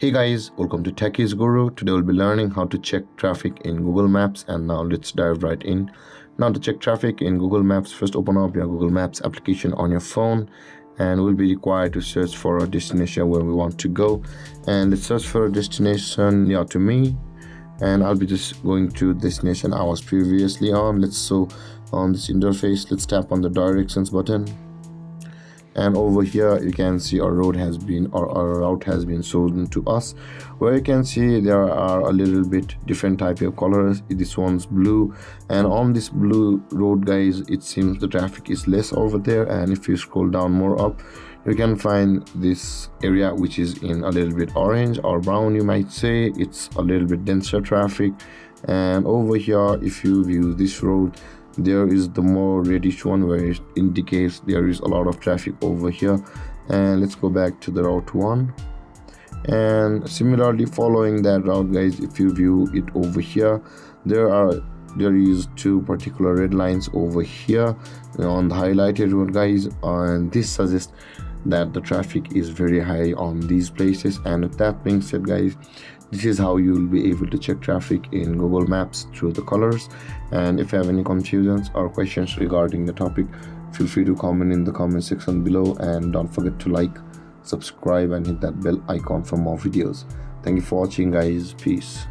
Hey guys, welcome to TechiesGuru. Today we'll be learning how to check traffic in Google Maps, and now let's dive right in. Now to check traffic in Google Maps, first open up your Google Maps application on your phone, and we'll be required to search for a destination where we want to go. And let's search for a destination near to me, and I'll be just going to destination I was previously on. So on this interface, let's tap on the directions button. And over here you can see our route has been chosen to us, where you can see there are a little bit different type of colors. This one's blue, and on this blue road, guys, it seems the traffic is less over there. And if you scroll down more up, you can find this area which is in a little bit orange or brown, you might say. It's a little bit denser traffic. And over here, if you view this road, there is the more reddish one where it indicates there is a lot of traffic over here. And let's go back to the route 1, and similarly following that route, guys, if you view it over here, there is two particular red lines over here on the highlighted road, guys, and this suggests that the traffic is very high on these places. And with that being said, guys, this is how you will be able to check traffic in Google Maps through the colors. And if you have any confusions or questions regarding the topic, feel free to comment in the comment section below, and don't forget to like, subscribe, and hit that bell icon for more videos. Thank you for watching, guys. Peace.